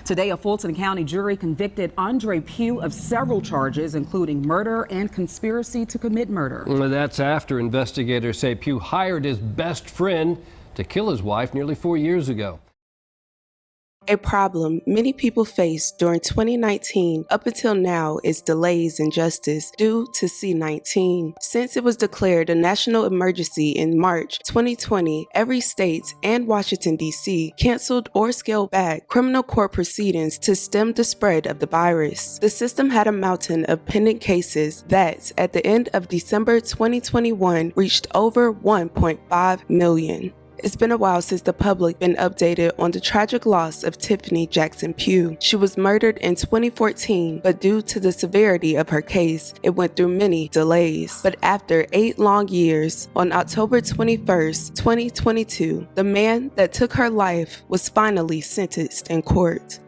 Today, a Fulton County jury convicted Andre Pugh of several charges, including murder and conspiracy to commit murder. That's after investigators say Pugh hired his best friend to kill his wife nearly 4 years ago. A problem many people faced during 2019 up until now is delays in justice due to C-19. Since it was declared a national emergency in March 2020, every state and Washington, D.C. canceled or scaled back criminal court proceedings to stem the spread of the virus. The system had a mountain of pending cases that, at the end of December 2021, reached over 1.5 million. It's been a while since the public been updated on the tragic loss of Tiffany Jackson-Pugh. She was murdered in 2014, but due to the severity of her case, it went through many delays. But after 8 long years, on October 21st, 2022, the man that took her life was finally sentenced in court.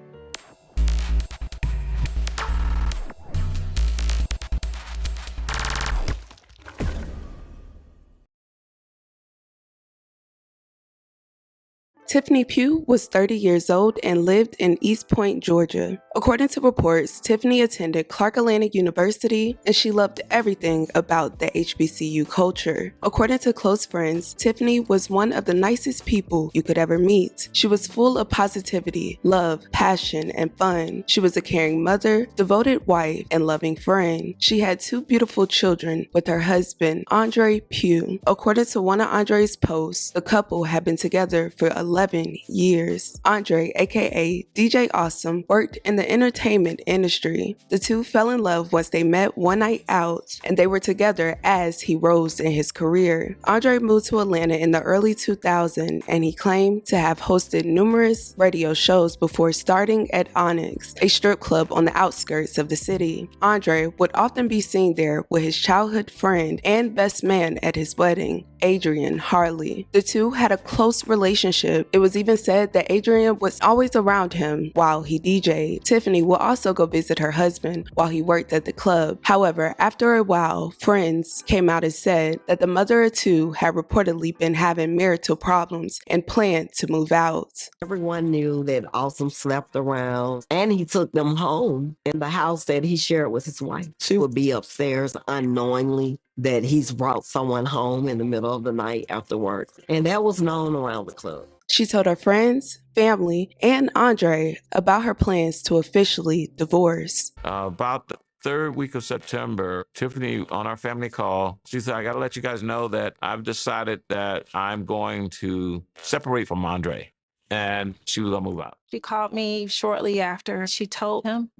Tiffany Pugh was 30 years old and lived in East Point, Georgia. According to reports, Tiffany attended Clark Atlanta University and she loved everything about the HBCU culture. According to close friends, Tiffany was one of the nicest people you could ever meet. She was full of positivity, love, passion, and fun. She was a caring mother, devoted wife, and loving friend. She had 2 beautiful children with her husband, Andre Pugh. According to one of Andre's posts, the couple had been together for 11 years. Andre, aka DJ Awesome, worked in the entertainment industry. The two fell in love once they met one night out, and they were together as he rose in his career. Andre moved to Atlanta in the early 2000s, and he claimed to have hosted numerous radio shows before starting at Onyx, a strip club on the outskirts of the city. Andre would often be seen there with his childhood friend and best man at his wedding, Adrian Harley. The two had a close relationship. It was even said that Adrian was always around him while he DJ'd. Tiffany would also go visit her husband while he worked at the club. However, after a while, friends came out and said that the mother of 2 had reportedly been having marital problems and planned to move out. Everyone knew that Awesome slept around, and he took them home in the house that he shared with his wife. She would be upstairs unknowingly that he's brought someone home in the middle of the night after work, and that was known around the club. She told her friends, family, and Andre about her plans to officially divorce. About the 3rd week of September, Tiffany, on our family call, she said, I got to let you guys know that I've decided that I'm going to separate from Andre, and she was going to move out. She called me shortly after she told him,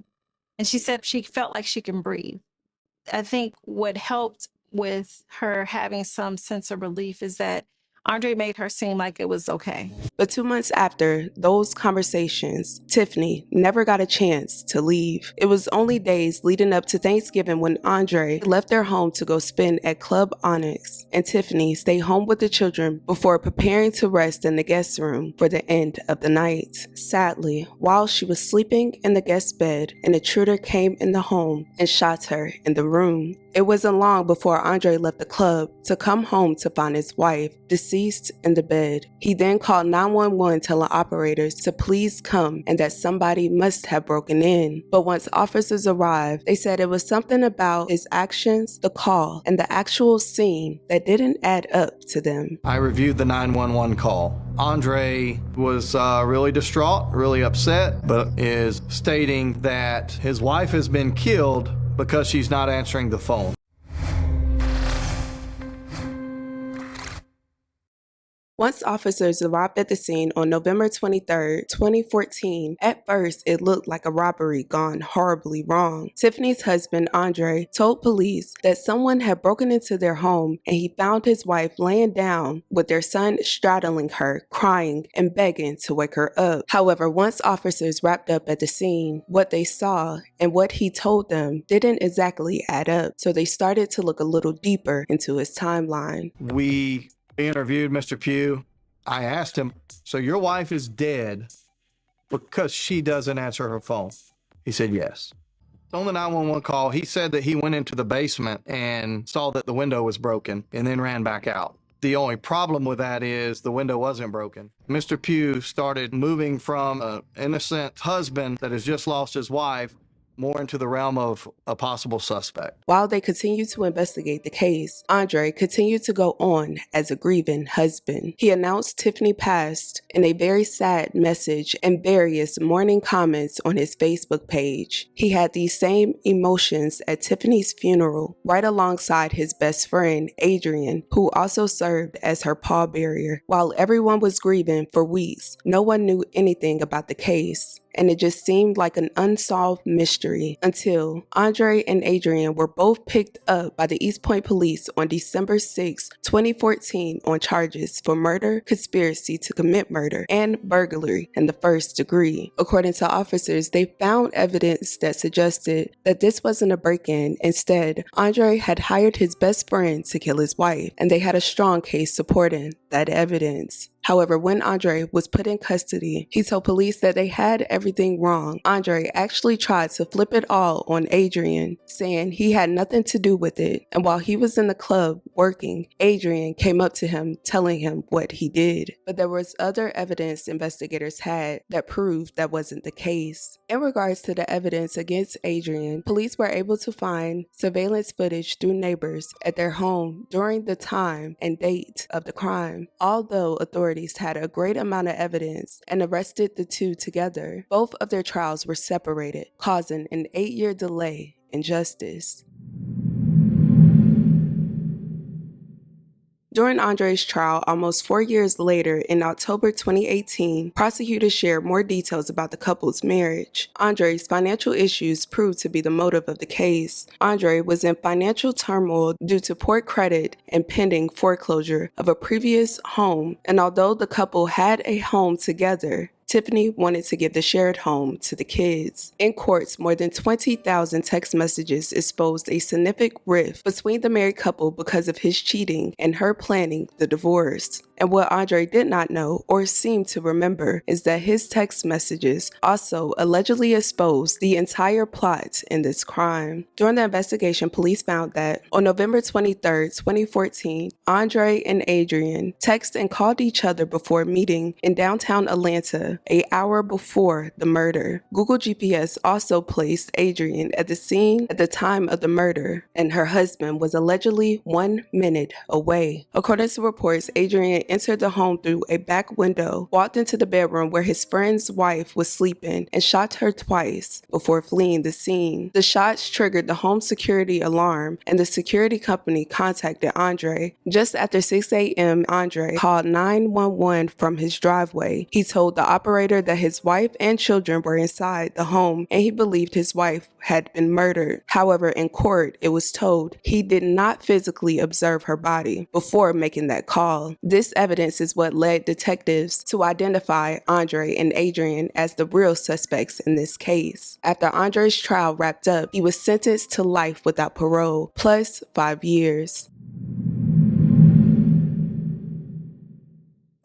and she said she felt like she can breathe. I think what helped with her having some sense of relief is that Andre made her seem like it was okay. But 2 months after those conversations, Tiffany never got a chance to leave. It was only days leading up to Thanksgiving when Andre left their home to go spin at Club Onyx, and Tiffany stayed home with the children before preparing to rest in the guest room for the end of the night. Sadly, while she was sleeping in the guest bed, an intruder came in the home and shot her in the room. It wasn't long before Andre left the club to come home to find his wife deceased in the bed. He then called 911 telling operators to please come and that somebody must have broken in. But once officers arrived, they said it was something about his actions, the call, and the actual scene that didn't add up to them. I reviewed the 911 call. Andre was really distraught, really upset, but is stating that his wife has been killed because she's not answering the phone. Once officers arrived at the scene on November 23, 2014, at first it looked like a robbery gone horribly wrong. Tiffany's husband, Andre, told police that someone had broken into their home and he found his wife laying down with their son straddling her, crying and begging to wake her up. However, once officers wrapped up at the scene, what they saw and what he told them didn't exactly add up, so they started to look a little deeper into his timeline. We interviewed Mr. Pugh. I asked him, so your wife is dead because she doesn't answer her phone? He said yes. On the 911 call, he said that he went into the basement and saw that the window was broken and then ran back out. The only problem with that is the window wasn't broken. Mr. Pugh started moving from an innocent husband that has just lost his wife more into the realm of a possible suspect. While they continued to investigate the case, Andre continued to go on as a grieving husband. He announced Tiffany passed in a very sad message and various mourning comments on his Facebook page. He had these same emotions at Tiffany's funeral, right alongside his best friend, Adrian, who also served as her pallbearer. While everyone was grieving for weeks, no one knew anything about the case, and it just seemed like an unsolved mystery until Andre and Adrian were both picked up by the East Point police on December 6, 2014 on charges for murder, conspiracy to commit murder, and burglary in the first degree. According to officers, they found evidence that suggested that this wasn't a break-in. Instead, Andre had hired his best friend to kill his wife, and they had a strong case supporting that evidence. However, when Andre was put in custody, he told police that they had everything wrong. Andre actually tried to flip it all on Adrian, saying he had nothing to do with it. And while he was in the club working, Adrian came up to him telling him what he did. But there was other evidence investigators had that proved that wasn't the case. In regards to the evidence against Adrian, police were able to find surveillance footage through neighbors at their home during the time and date of the crime. Although authorities had a great amount of evidence and arrested the two together, both of their trials were separated, causing an 8-year delay in justice. During Andre's trial, almost 4 years later, in October 2018, prosecutors shared more details about the couple's marriage. Andre's financial issues proved to be the motive of the case. Andre was in financial turmoil due to poor credit and pending foreclosure of a previous home, and although the couple had a home together, Tiffany wanted to give the shared home to the kids. In courts, more than 20,000 text messages exposed a significant rift between the married couple because of his cheating and her planning the divorce. And what Andre did not know or seem to remember is that his text messages also allegedly exposed the entire plot in this crime. During the investigation, police found that on November 23, 2014, Andre and Adrian texted and called each other before meeting in downtown Atlanta an hour before the murder. Google GPS also placed Adrian at the scene at the time of the murder, and her husband was allegedly 1 minute away. According to reports, Adrian entered the home through a back window, walked into the bedroom where his friend's wife was sleeping, and shot her twice before fleeing the scene. The shots triggered the home security alarm, and the security company contacted Andre. Just after 6 a.m., Andre called 911 from his driveway. He told the operator that his wife and children were inside the home, and he believed his wife had been murdered. However, in court, it was told he did not physically observe her body before making that call. This evidence is what led detectives to identify Andre and Adrian as the real suspects in this case. After Andre's trial wrapped up, he was sentenced to life without parole, plus 5 years.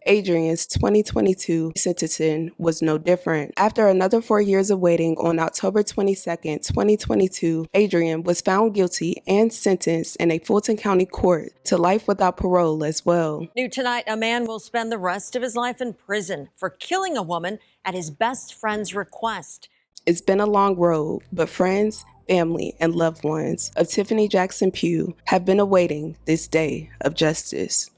Adrian's 2022 sentencing was no different. After another 4 years of waiting, on October 22, 2022, Adrian was found guilty and sentenced in a Fulton County court to life without parole as well. New tonight, a man will spend the rest of his life in prison for killing a woman at his best friend's request. It's been a long road, but friends, family, and loved ones of Tiffany Jackson-Pugh have been awaiting this day of justice.